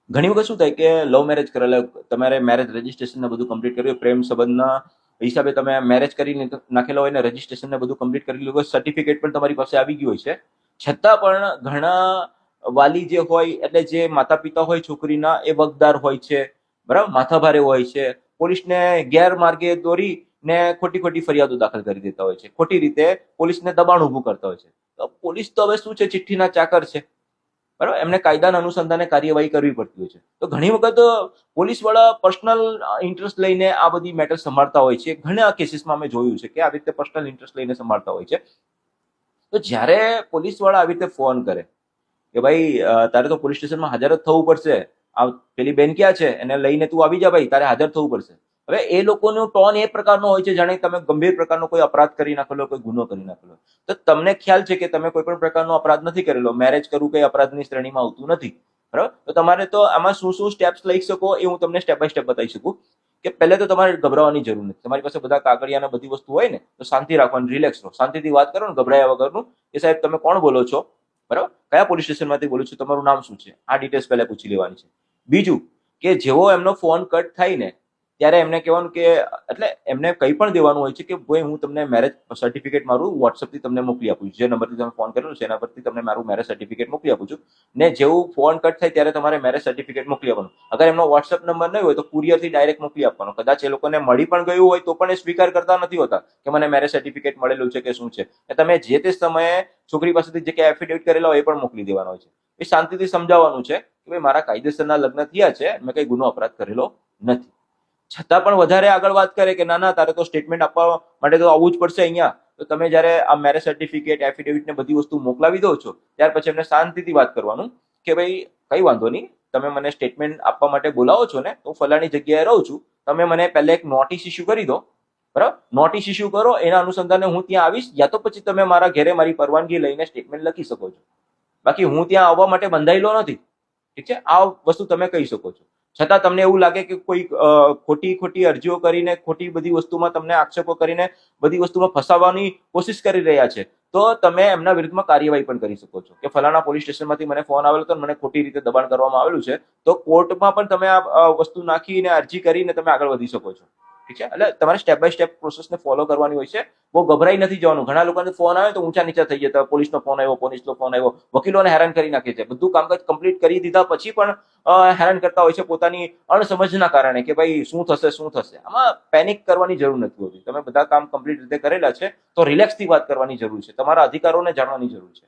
ઘણી વખત શું થાય કે લવ મેરેજ કરેલા, તમારે મેરેજ રજીસ્ટ્રેશન ને બધું કમ્પ્લીટ કર્યું, પ્રેમ સંબંધના હિસાબે તમે મેરેજ કરી નાખેલા હોય ને રજીસ્ટ્રેશન ને બધું કમ્પ્લીટ કરી લીધું હોય, સર્ટિફિકેટ પણ તમારી પાસે આવી ગયું હોય છે, છતાં પણ ઘણા વાલી જે હોય એટલે જે માતા પિતા હોય છોકરીના એ વગદાર હોય છે, બરાબર, માથાભારે હોય છે, પોલીસને ગેરમાર્ગે દોરી ને ખોટી ખોટી ફરિયાદો દાખલ કરી દેતા હોય છે, ખોટી રીતે પોલીસને દબાણ ઊભું કરતા હોય છે. તો પોલીસ તો હવે શું છે, ચિઠ્ઠીના ચાકર છે, બરાબર, એમને કાયદાના અનુસંધાને કાર્યવાહી કરવી પડતી હોય છે. તો ઘણી વખત પોલીસ વાળા પર્સનલ ઇન્ટરેસ્ટ લઈને આ બધી મેટર સંભાળતા હોય છે. ઘણા કેસીસમાં અમે જોયું છે કે આવી રીતે પર્સનલ ઇન્ટરેસ્ટ લઈને સંભાળતા હોય છે. તો જ્યારે પોલીસ વાળા આવી રીતે ફોન કરે કે ભાઈ તારે તો પોલીસ સ્ટેશનમાં હાજર જ થવું પડશે, આ પેલી બેન ક્યાં છે, એને લઈને તું આવી જા ભાઈ, તારે હાજર થવું પડશે. હવે એ લોકોનો ટોન એ પ્રકારનો હોય છે જાણે તમે ગંભીર પ્રકારનો કોઈ અપરાધ કરી નાખેલો, કોઈ ગુનો કરી નાખેલો. તો તમને ખ્યાલ છે કે તમે કોઈ પણ પ્રકારનો અપરાધ નથી કરેલો, મેરેજ કરવું કઈ અપરાધની શ્રેણીમાં આવતું નથી, બરાબર. તો તમારે તો આમાં શું શું સ્ટેપ્સ લઈ શકો એ હું તમને સ્ટેપ બાય સ્ટેપ બતાવી શકું. કે પહેલે તો તમારે ગભરાવાની જરૂર નથી. તમારી પાસે બધા કાગળિયા બધી વસ્તુ હોય ને તો શાંતિ રાખવાની, રિલેક્સ રહો, શાંતિથી વાત કરો ને ગભરાયા વગરનું કે સાહેબ તમે કોણ બોલો છો, બરાબર, કયા પોલીસ સ્ટેશનમાંથી બોલું છું, તમારું નામ શું છે, આ ડિટેલ્સ પહેલા પૂછી લેવાની છે. બીજું કે જેવો એમનો ફોન કટ થાય ને ત્યારે એમને કહેવાનું કે એટલે એમને કંઈ પણ દેવાનું હોય છે કે ભાઈ હું તમને મેરેજ સર્ટિફિકેટ મારું વોટ્સઅપથી તમને મોકલી આપું છું, જે નંબરથી તમે ફોન કરેલો છે એના પરથી તમને મારું મેરેજ સર્ટિફિકેટ મોકલી આપું છું. ને જેવું ફોન કટ થાય ત્યારે તમારે મેરેજ સર્ટિફિકેટ મોકલી આપવાનું. અગર એમનો વોટ્સઅપ નંબર નહીં હોય તો કુરિયરથી ડાયરેક્ટ મોકલી આપવાનો. કદાચ એ લોકોને મળી પણ ગયું હોય તો પણ એ સ્વીકાર કરતા નથી હોતા કે મને મેરેજ સર્ટિફિકેટ મળેલું છે કે શું છે. તમે જે તે સમયે છોકરી પાસેથી જે કે એફિડેવિટ કરેલા હોય એ પણ મોકલી દેવાનો હોય છે. એ શાંતિથી સમજાવવાનું છે કે ભાઈ મારા કાયદેસરના લગ્ન થયા છે, મેં કઈ ગુનો અપરાધ કરેલો નથી. છતાં પણ વધારે આગળ વાત કરે કે ના ના તારે તો સ્ટેટમેન્ટ આપવા માટે તો આવવું જ પડશે અહીંયા. તો તમે જ્યારે આ મેરેજ સર્ટિફિકેટ એફિડેવિટ ને બધી વસ્તુ મોકલાવી દો છો ત્યાર પછી એમને શાંતિથી વાત કરવાનું કે ભાઈ કઈ વાંધો નહીં, તમે મને સ્ટેટમેન્ટ આપવા માટે બોલાવો છો ને, હું ફલાણી જગ્યાએ રહું છું, તમે મને પહેલા એક નોટિસ ઇસ્યુ કરી દો, બરાબર, નોટિસ ઇસ્યુ કરો, એના અનુસંધાને હું ત્યાં આવીશ, યા તો પછી તમે મારા ઘરે મારી પરવાનગી લઈને સ્ટેટમેન્ટ લખી શકો છો. બાકી હું ત્યાં આવવા માટે બંધાયેલો નથી, ઠીક છે, આ વસ્તુ તમે કહી શકો છો. છતાં તમને એવું લાગે કે કોઈ ખોટી ખોટી અરજીઓ કરીને ખોટી બધી વસ્તુમાં તમને આક્ષેપો કરીને બધી વસ્તુમાં ફસાવવાની કોશિશ કરી રહ્યા છે તો તમે એમના વિરુદ્ધમાં કાર્યવાહી પણ કરી શકો છો કે ફલાણા પોલીસ સ્ટેશનમાંથી મને ફોન આવેલો હતો, મને ખોટી રીતે દબાણ કરવામાં આવેલું છે. તો કોર્ટમાં પણ તમે આ વસ્તુ નાખીને અરજી કરીને તમે આગળ વધી શકો છો, ઠીક છે. એટલે તમારે સ્ટેપ બાય સ્ટેપ પ્રોસેસને ફોલો કરવાની હોય છે. બહુ ગભરાઈ નથી જવાનું. ઘણા લોકોને ફોન આવે તો ઊંચા નીચા થઈ જતા, પોલીસનો ફોન આવ્યો, પોલીસનો ફોન આવ્યો, વકીલોને હેરાન કરી નાખે છે. બધું કામકાજ કમ્પ્લીટ કરી દીધા પછી પણ હેરાન કરતા હોય છે પોતાની અણસમજના કારણે કે ભાઈ શું થશે શું થશે. આમાં પેનિક કરવાની જરૂર નથી હોતી. તમે બધા કામ કમ્પ્લીટ રીતે કરેલા છે તો રિલેક્સથી વાત કરવાની જરૂર છે, તમારા અધિકારોને જાણવાની જરૂર છે.